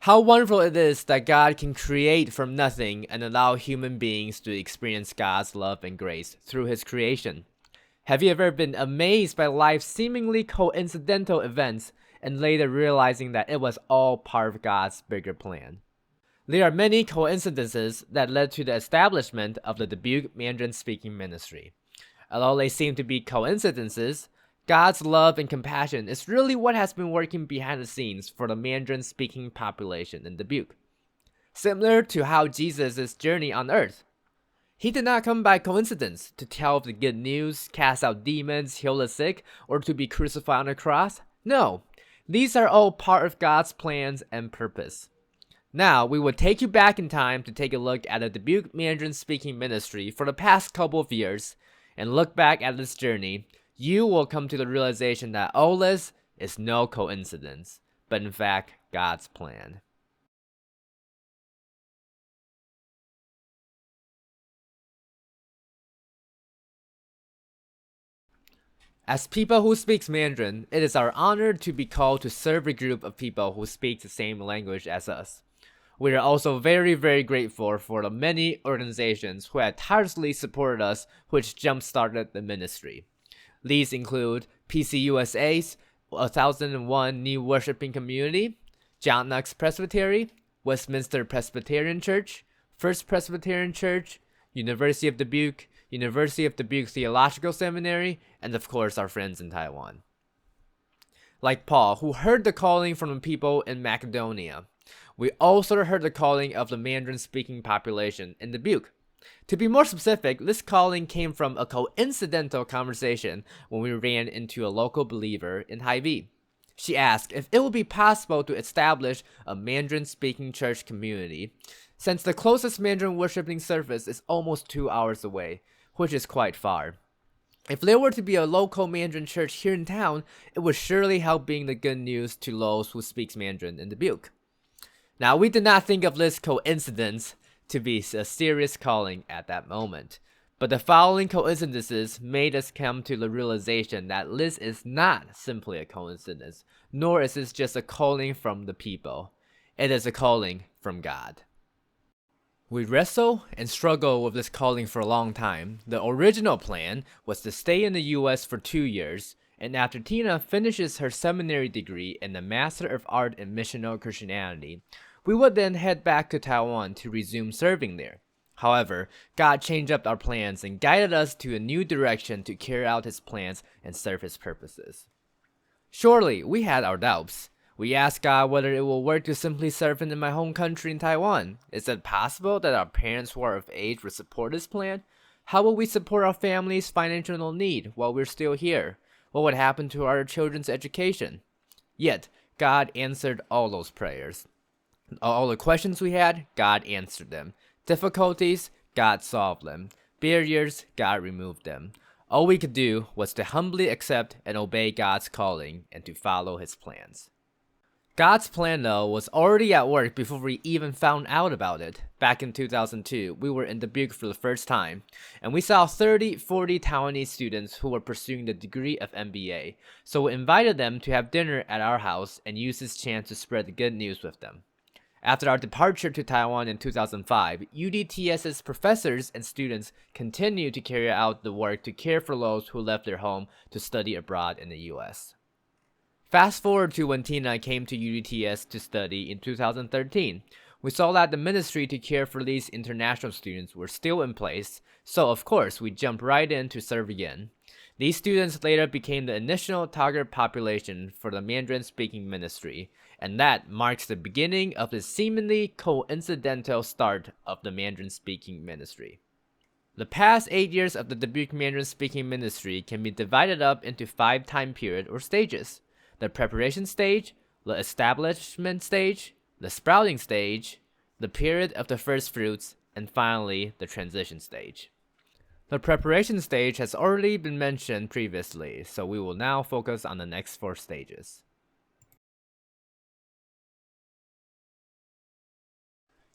How wonderful it is that God can create from nothing and allow human beings to experience God's love and grace through His creation. Have you ever been amazed by life's seemingly coincidental events and later realizing that it was all part of God's bigger plan? There are many coincidences that led to the establishment of the Dubuque Mandarin-Speaking Ministry. Although they seem to be coincidences, God's love and compassion is really what has been working behind the scenes for the Mandarin-speaking population in Dubuque. Similar to how Jesus' journey on earth. He did not come by coincidence to tell the good news, cast out demons, heal the sick, or to be crucified on a cross. No, these are all part of God's plans and purpose. Now, we will take you back in time to take a look at the Dubuque Mandarin-Speaking Ministry for the past couple of years, and look back at this journey. You will come to the realization that all this is no coincidence, but in fact, God's plan. As people who speak Mandarin, it is our honor to be called to serve a group of people who speak the same language as us. We are also very grateful for the many organizations who have tirelessly supported us, which jump-started the ministry. These include PCUSA's 1001 New Worshiping Community, John Knox Presbytery, Westminster Presbyterian Church, First Presbyterian Church, University of Dubuque, University of Dubuque Theological Seminary, and of course our friends in Taiwan. Like Paul, who heard the calling from the people in Macedonia, we also heard the calling of the Mandarin-speaking population in Dubuque. To be more specific, this calling came from a coincidental conversation when we ran into a local believer in Hy-Vee. She asked if it would be possible to establish a Mandarin-speaking church community, since the closest Mandarin worshiping service is almost 2 hours away, which is quite far. If there were to be a local Mandarin church here in town, it would surely help bring the good news to those who speak Mandarin in Dubuque. Now, we did not think of this coincidence to be a serious calling at that moment, but the following coincidences made us come to the realization that this is not simply a coincidence, nor is this just a calling from the people. It is a calling from God. We wrestle and struggle with this calling for a long time. The original plan was to stay in the US for 2 years, and after Tina finishes her seminary degree in the Master of Art in Missional Christianity, we would then head back to Taiwan to resume serving there. However, God changed up our plans and guided us to a new direction to carry out His plans and serve His purposes. Surely, we had our doubts. We asked God whether it will work to simply serve Him in my home country in Taiwan. Is it possible that our parents who are of age would support this plan? How will we support our family's financial need while we're still here? What would happen to our children's education? Yet, God answered all those prayers. All the questions we had, God answered them. Difficulties, God solved them. Barriers, God removed them. All we could do was to humbly accept and obey God's calling and to follow His plans. God's plan, though, was already at work before we even found out about it. Back in 2002, we were in Dubuque for the first time, and we saw 40 Taiwanese students who were pursuing the degree of MBA, so we invited them to have dinner at our house and used this chance to spread the good news with them. After our departure to Taiwan in 2005, UDTS's professors and students continued to carry out the work to care for those who left their home to study abroad in the US. Fast forward to when Tina came to UDTS to study in 2013. We saw that the ministry to care for these international students were still in place, so of course we jumped right in to serve again. These students later became the initial target population for the Mandarin-speaking ministry, and that marks the beginning of the seemingly coincidental start of the Mandarin-speaking ministry. The past 8 years of the Dubuque Mandarin-speaking ministry can be divided up into 5 time periods or stages: the preparation stage, the establishment stage, the sprouting stage, the period of the first fruits, and finally the transition stage. The preparation stage has already been mentioned previously, so we will now focus on the next 4 stages.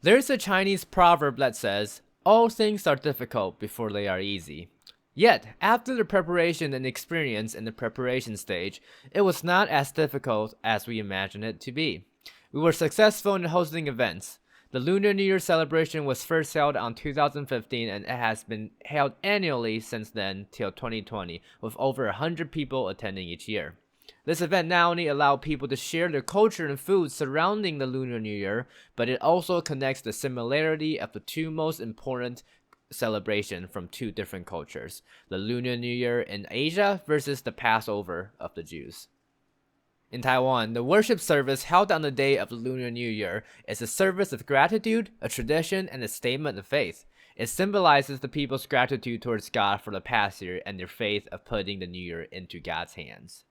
There is a Chinese proverb that says, "All things are difficult before they are easy." Yet, after the preparation and experience in the preparation stage, it was not as difficult as we imagined it to be. We were successful in hosting events. The Lunar New Year celebration was first held on 2015 and it has been held annually since then till 2020 with over 100 people attending each year. This event not only allows people to share their culture and food surrounding the Lunar New Year, but it also connects the similarity of the two most important celebrations from two different cultures, the Lunar New Year in Asia versus the Passover of the Jews. In Taiwan, the worship service held on the day of the Lunar New Year is a service of gratitude, a tradition, and a statement of faith. It symbolizes the people's gratitude towards God for the past year and their faith of putting the new year into God's hands.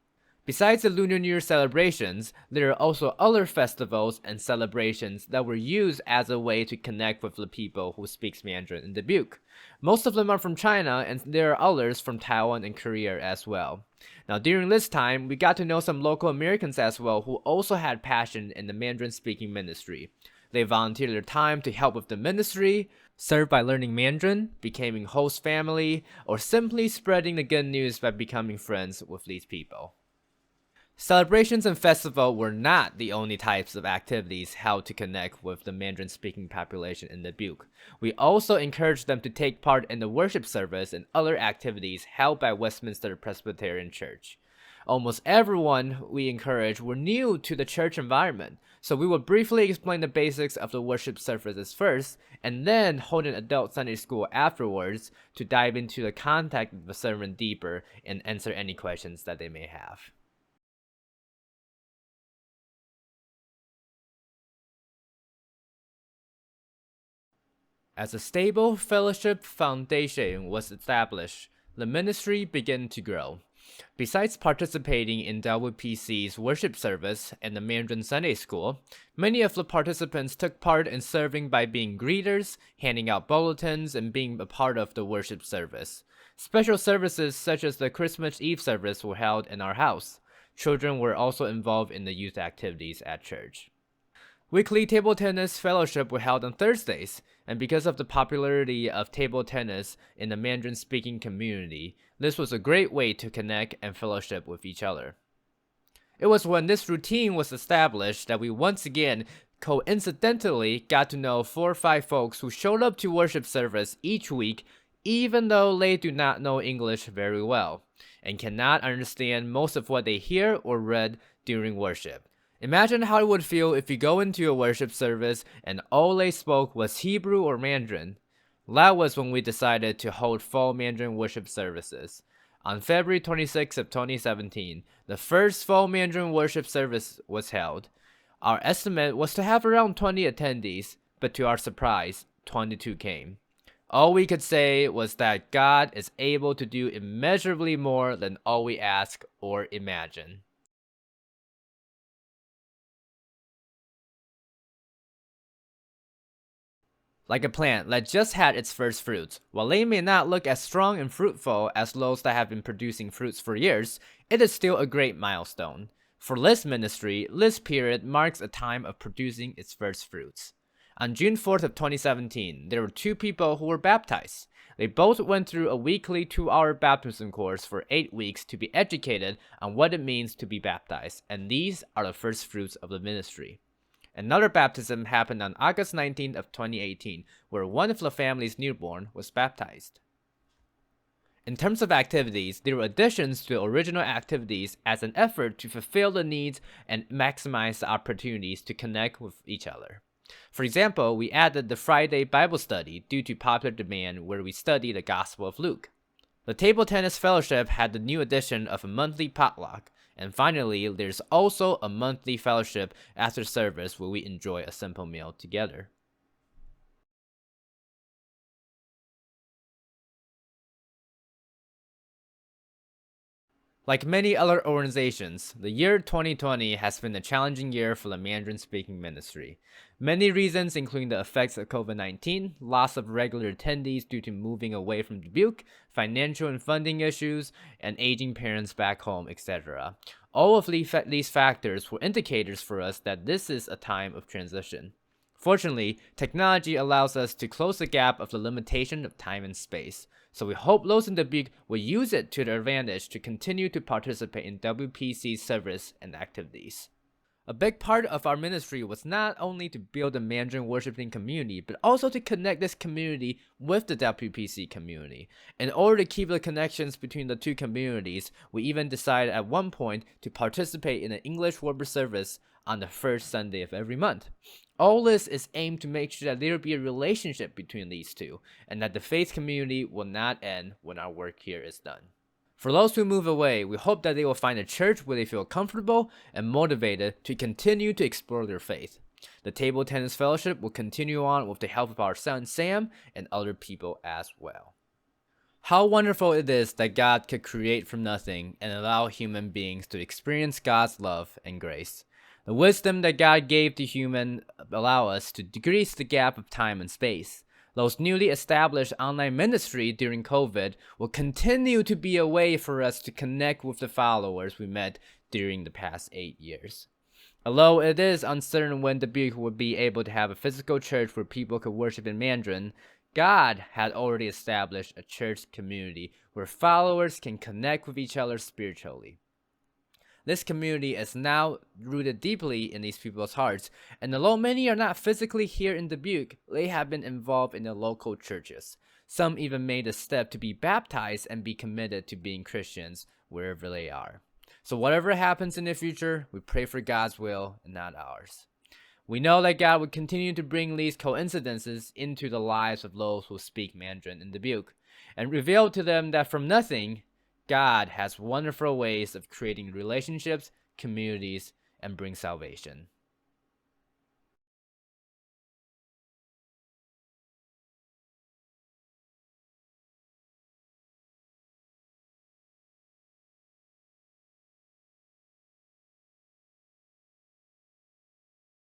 Besides the Lunar New Year celebrations, there are also other festivals and celebrations that were used as a way to connect with the people who speak Mandarin in Dubuque. Most of them are from China, and there are others from Taiwan and Korea as well. Now, during this time, we got to know some local Americans as well who also had passion in the Mandarin-Speaking Ministry. They volunteered their time to help with the ministry, served by learning Mandarin, becoming host family, or simply spreading the good news by becoming friends with these people. Celebrations and festivals were not the only types of activities held to connect with the Mandarin-speaking population in Dubuque. We also encouraged them to take part in the worship service and other activities held by Westminster Presbyterian Church. Almost everyone we encouraged were new to the church environment, so we would briefly explain the basics of the worship services first, and then hold an adult Sunday school afterwards to dive into the content of the sermon deeper and answer any questions that they may have. As a stable fellowship foundation was established, the ministry began to grow. Besides participating in WPC's worship service and the Mandarin Sunday School, many of the participants took part in serving by being greeters, handing out bulletins, and being a part of the worship service. Special services such as the Christmas Eve service were held in our house. Children were also involved in the youth activities at church. Weekly table tennis fellowship were held on Thursdays, and because of the popularity of table tennis in the Mandarin-speaking community, this was a great way to connect and fellowship with each other. It was when this routine was established that we once again coincidentally got to know 4 or 5 folks who showed up to worship service each week, even though they do not know English very well, and cannot understand most of what they hear or read during worship. Imagine how it would feel if you go into a worship service and all they spoke was Hebrew or Mandarin. That was when we decided to hold fall Mandarin worship services. On February 26 of 2017, the first fall Mandarin worship service was held. Our estimate was to have around 20 attendees, but to our surprise, 22 came. All we could say was that God is able to do immeasurably more than all we ask or imagine. Like a plant that just had its first fruits, while they may not look as strong and fruitful as those that have been producing fruits for years, it is still a great milestone. For this ministry, this period marks a time of producing its first fruits. On June 4th of 2017, there were 2 people who were baptized. They both went through a weekly 2-hour baptism course for 8 weeks to be educated on what it means to be baptized, and these are the first fruits of the ministry. Another baptism happened on August 19th of 2018, where one of the family's newborn was baptized. In terms of activities, there were additions to the original activities as an effort to fulfill the needs and maximize the opportunities to connect with each other. For example, we added the Friday Bible study due to popular demand where we study the Gospel of Luke. The Table Tennis Fellowship had the new addition of a monthly potluck. And finally, there's also a monthly fellowship after service where we enjoy a simple meal together. Like many other organizations, the year 2020 has been a challenging year for the Mandarin-speaking ministry. Many reasons including the effects of COVID-19, loss of regular attendees due to moving away from Dubuque, financial and funding issues, and aging parents back home, etc. All of these factors were indicators for us that this is a time of transition. Fortunately, technology allows us to close the gap of the limitation of time and space, so we hope those in Dubuque will use it to their advantage to continue to participate in WPC's service and activities. A big part of our ministry was not only to build a Mandarin worshiping community, but also to connect this community with the WPC community. In order to keep the connections between the two communities, we even decided at one point to participate in an English word service on the first Sunday of every month. All this is aimed to make sure that there will be a relationship between these two, and that the faith community will not end when our work here is done. For those who move away, we hope that they will find a church where they feel comfortable and motivated to continue to explore their faith. The Table Tennis Fellowship will continue on with the help of our son Sam and other people as well. How wonderful it is that God could create from nothing and allow human beings to experience God's love and grace. The wisdom that God gave to human allow us to decrease the gap of time and space. Those newly established online ministry during COVID will continue to be a way for us to connect with the followers we met during the past 8 years. Although it is uncertain when Dubuque would be able to have a physical church where people could worship in Mandarin, God had already established a church community where followers can connect with each other spiritually. This community is now rooted deeply in these people's hearts, and although many are not physically here in Dubuque, they have been involved in the local churches. Some even made the step to be baptized and be committed to being Christians wherever they are. So whatever happens in the future, we pray for God's will and not ours. We know that God would continue to bring these coincidences into the lives of those who speak Mandarin in Dubuque, and reveal to them that from nothing, God has wonderful ways of creating relationships, communities, and bring salvation.